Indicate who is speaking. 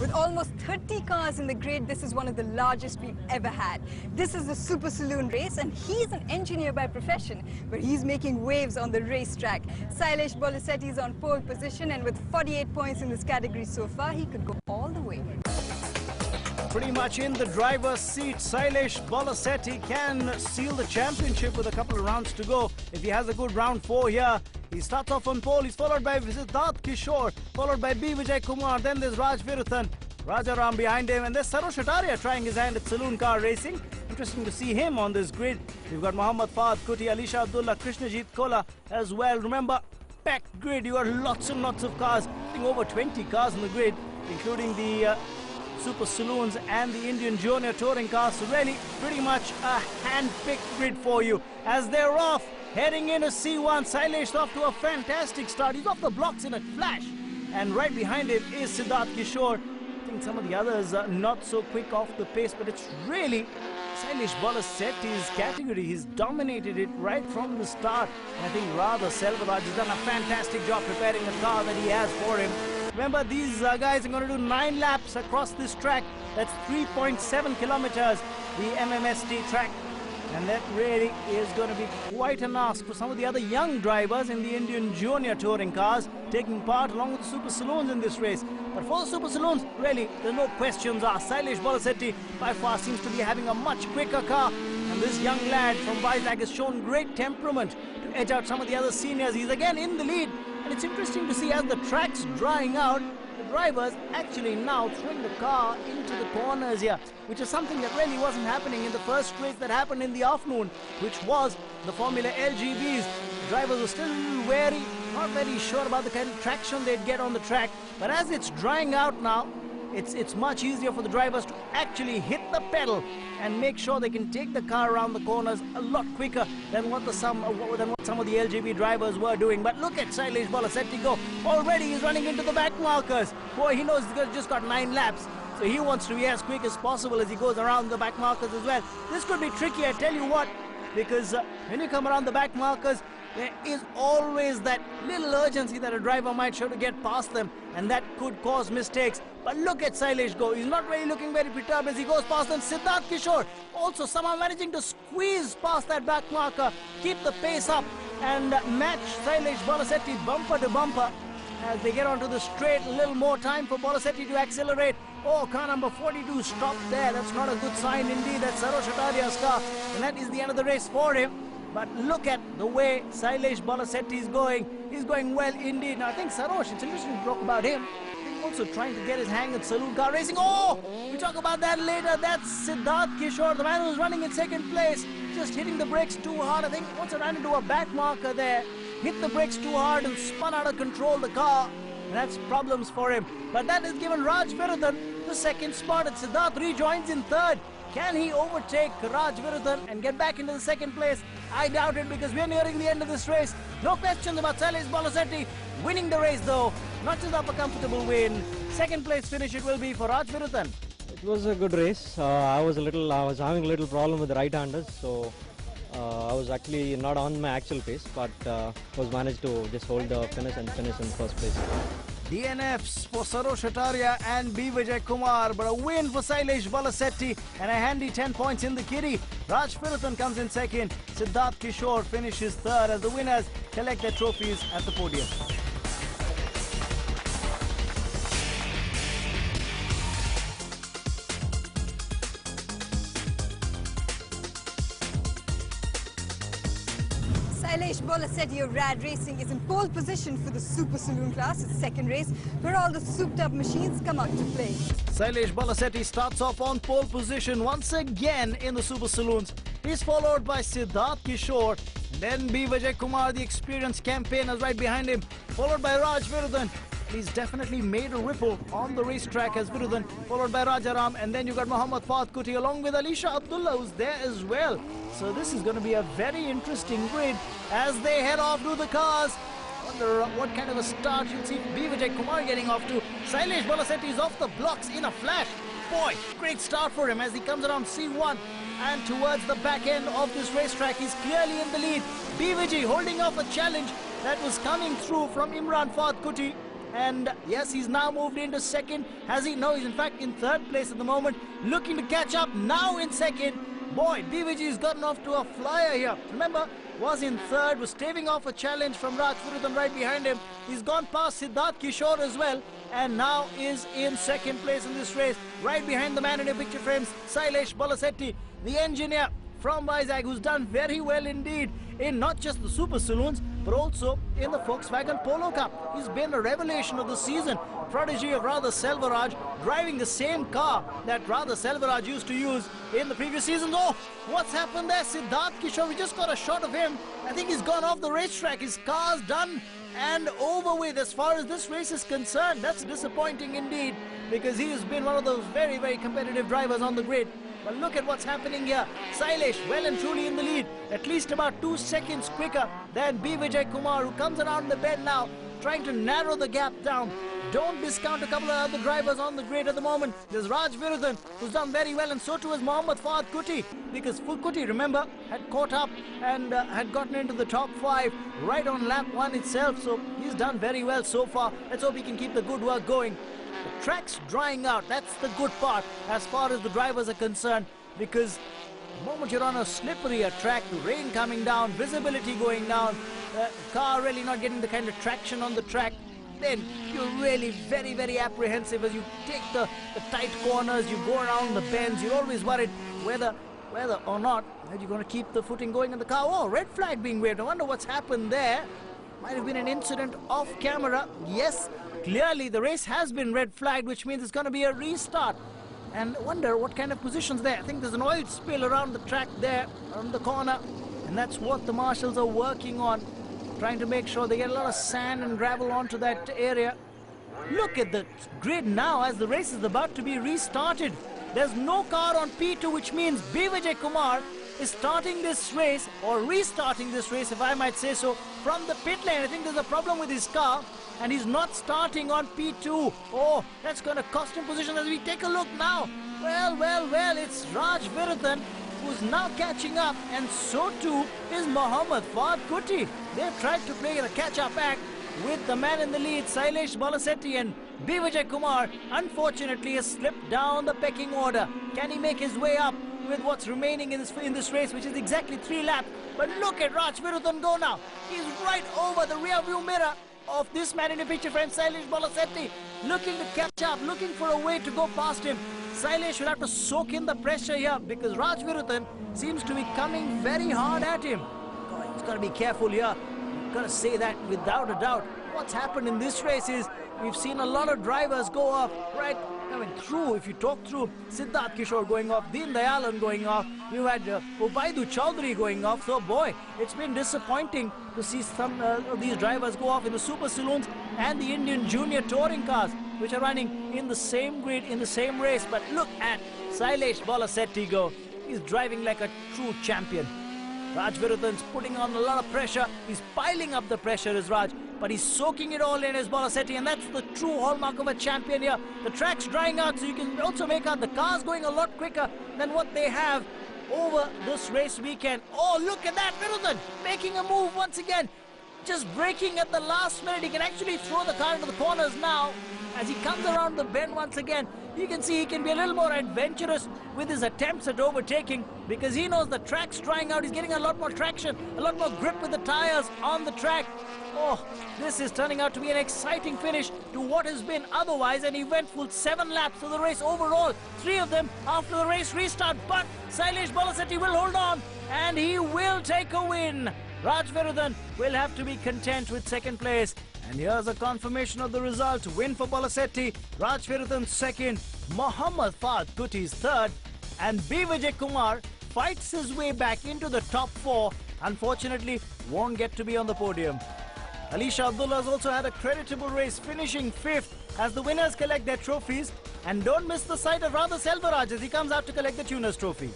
Speaker 1: With almost 30 cars in the grid, this is one of the largest we've ever had. This is the Super Saloon race, and he's an engineer by profession, but he's making waves on the racetrack. Sailesh Bolasetti is on pole position, and with 48 points in this category so far, he could go all the way.
Speaker 2: Pretty much in the driver's seat, Sailesh Bolasetti can seal the championship with a couple of rounds to go. If he has a good round 4 here, he starts off on pole. He's followed by Siddharth Kishore, followed by B. Vijay Kumar. Then there's Raj Viruthan, Rajaram behind him, and there's Sarosh Ataria trying his hand at saloon car racing. Interesting to see him on this grid. We've got Mohammad Fahad, Kutty, Alisha Abdullah, Krishnajit Kola as well. Remember, packed grid. You got lots and lots of cars. I think over 20 cars in the grid, including the Super Saloons and the Indian Junior Touring cars. So really, pretty much a hand-picked grid for you. As they're off, heading into C1, Sailesh off to a fantastic start. He's off the blocks in a flash. And right behind him is Siddharth Kishore. I think some of the others are not so quick off the pace, but it's really Sailesh Bolasetti's category. He's dominated it right from the start. And I think Radha Selvaraj has done a fantastic job preparing the car that he has for him. Remember, these guys are going to do 9 laps across this track. That's 3.7 kilometers, the MMST track. And that really is going to be quite an ask for some of the other young drivers in the Indian Junior Touring cars taking part along with the Super Saloons in this race. But for the Super Saloons, really, there's no questions asked. Sailesh Bolasetti by far seems to be having a much quicker car. And this young lad from Vizag has shown great temperament to edge out some of the other seniors. He's again in the lead. And it's interesting to see as the track's drying out, the drivers actually now throwing the car into the corners here, which is something that really wasn't happening in the first race that happened in the afternoon, which was the Formula LGBs. The drivers were still a little wary, not very sure about the kind of traction they'd get on the track. But as it's drying out now, it's much easier for the drivers to actually hit the pedal and make sure they can take the car around the corners a lot quicker than what some of the LGB drivers were doing. But look at Sailesh Bolasetti go. Already he's running into the back markers. Boy, he knows he's just got 9 laps. So he wants to be as quick as possible as he goes around the back markers as well. This could be tricky, I tell you what, because when you come around the back markers, there is always that little urgency that a driver might show to get past them, and that could cause mistakes. But look at Sailesh go. He's not really looking very perturbed as he goes past them. Siddharth Kishore also somehow managing to squeeze past that back marker, keep the pace up, and match Sailesh Bolasetti bumper to bumper. As they get onto the straight, a little more time for Bolasetti to accelerate. Oh, car number 42 stopped there. That's not a good sign indeed. That's Sarosh Ataria's car, and that is the end of the race for him. But look at the way Sailesh Bolasetti is going. He's going well indeed. Now, I think Sarosh, it's interesting to talk about him. Also trying to get his hang at saloon car racing. Oh, we talk about that later. That's Siddharth Kishore, the man who's running in second place. Just hitting the brakes too hard. I think once he ran into a back marker there, hit the brakes too hard and spun out of control the car. And that's problems for him. But that has given Raj Viruthan the second spot, and Siddharth rejoins in third. Can he overtake Raj Viruthan and get back into the second place? I doubt it, because we're nearing the end of this race. No questions about Sailesh Bolasetti winning the race though. Not just up a comfortable win. Second place finish it will be for Raj Viruthan.
Speaker 3: It was a good race. I was having a little problem with the right-handers, so I was actually not on my actual pace, but was managed to just hold the finish and finish in first place.
Speaker 2: DNFs for Sarosh Ataria and B. Vijay Kumar, but a win for Sailesh Bolasetti and a handy 10 points in the kitty. Raj Viruthan comes in second. Siddharth Kishore finishes third as the winners collect their trophies at the podium.
Speaker 1: Sailesh Bolasetti of Rad Racing is in pole position for the Super Saloon class, its second race, where all the souped-up machines come out to play.
Speaker 2: Sailesh Bolasetti starts off on pole position once again in the Super Saloons. He's followed by Siddharth Kishore, and then B. Vijay Kumar, the experienced campaigner, right behind him, followed by Raj Viruthan. He's definitely made a ripple on the racetrack as Viruthan, followed by Rajaram, and then you got Mohammad Fahad Kutty along with Alisha Abdullah, who's there as well. So this is going to be a very interesting grid as they head off to the cars. Wonder what kind of a start you'll see B. Vijay Kumar getting off to. Sailesh Bolasetti is off the blocks in a flash. Boy, great start for him as he comes around C1 and towards the back end of this racetrack. He's clearly in the lead. B. Vijay holding off a challenge that was coming through from Imran Fahad Kutty. And yes, he's now moved into second. Has he? No, he's in fact in third place at the moment. Looking to catch up now in second. Boy, BVG's gotten off to a flyer here. Remember, was in third, was staving off a challenge from Raj Virudhan right behind him. He's gone past Siddharth Kishore as well, and now is in second place in this race, right behind the man in your picture frames, Sailesh Balasetti, the engineer from Vizag, who's done very well indeed in not just the Super Saloons, but also in the Volkswagen Polo Cup. He's been a revelation of the season, a prodigy of Radha Selvaraj, driving the same car that Radha Selvaraj used to use in the previous seasons. Oh, what's happened there? Siddharth Kishore, we just got a shot of him. I think he's gone off the racetrack. His car's done and over with as far as this race is concerned. That's disappointing indeed, because he has been one of those very, very competitive drivers on the grid. But look at what's happening here. Sailesh well and truly in the lead, at least about 2 seconds quicker than B. Vijay Kumar, who comes around the bend now, trying to narrow the gap down. Don't discount a couple of other drivers on the grid at the moment. There's Raj Virudhan, who's done very well, and so too is Mohammad Fahad Kutty, because Kutty, remember, had caught up and had gotten into the top 5 right on lap 1 itself, so he's done very well so far. Let's hope he can keep the good work going. The track's drying out. That's the good part as far as the drivers are concerned, because the moment you're on a slipperier track, the rain coming down, visibility going down, car really not getting the kind of traction on the track, then you're really very, very apprehensive as you take the tight corners, you go around the bends. You're always worried whether or not that you're going to keep the footing going in the car. Oh, red flag being waved. I wonder what's happened there. Might have been an incident off camera. Yes, clearly the race has been red flagged, which means it's going to be a restart. And I wonder what kind of positions there. I think there's an oil spill around the track there, around the corner. And that's what the marshals are working on, trying to make sure they get a lot of sand and gravel onto that area. Look at the grid now as the race is about to be restarted. There's no car on P2, which means B. Vijay Kumar is starting this race, or restarting this race, if I might say so, from the pit lane. I think there's a problem with his car, and he's not starting on P2. Oh, that's going to cost him position as we take a look now. Well, it's Raj Virudhan who's now catching up, and so too is Mohammad Fahad Kutty. They've tried to play a catch-up act with the man in the lead, Sailesh Balasetti, and B. Vijay Kumar, unfortunately, has slipped down the pecking order. Can he make his way up with what's remaining in this race, which is exactly 3 laps? But look at Raj Virudhan go now. He's right over the rear view mirror of this man in the picture frame, Sailesh Balasetti, looking to catch up, looking for a way to go past him. Sailesh will have to soak in the pressure here, because Raj Virudhan seems to be coming very hard at him. God, he's got to be careful here. Got to say that without a doubt. What's happened in this race is we've seen a lot of drivers go off, right? I mean, if you talk through, Siddharth Kishore going off, Deen Dayalan going off, you had Ubaidu Chaudhary going off. So boy, it's been disappointing to see some of these drivers go off in the Super Saloons and the Indian Junior Touring cars, which are running in the same grid, in the same race. But look at Sailesh Balasetti go. He's driving like a true champion. Raj Virudhan's putting on a lot of pressure. He's piling up the pressure as Raj, but he's soaking it all in as Balasetti, and that's the true hallmark of a champion here. The track's drying out, so you can also make out the car's going a lot quicker than what they have over this race weekend. Oh, look at that, Virudhan making a move once again. Just braking at the last minute. He can actually throw the car into the corners now as he comes around the bend once again. You can see he can be a little more adventurous with his attempts at overtaking, because he knows the track's drying out. He's getting a lot more traction, a lot more grip with the tires on the track. Oh, this is turning out to be an exciting finish to what has been otherwise an eventful 7 laps of the race overall. 3 of them after the race restart. But Sailesh Balasetti will hold on, and he will take a win. Raj Virudhan will have to be content with second place. And here's a confirmation of the result. Win for Balasetti, Raj Virudhan second, Mohammad Fahad Kutty's third, and B. Vijay Kumar fights his way back into the top 4. Unfortunately, won't get to be on the podium. Alisha Abdullah has also had a creditable race, finishing 5th as the winners collect their trophies. And don't miss the sight of Radha Selvaraj as he comes out to collect the Tuner's Trophy.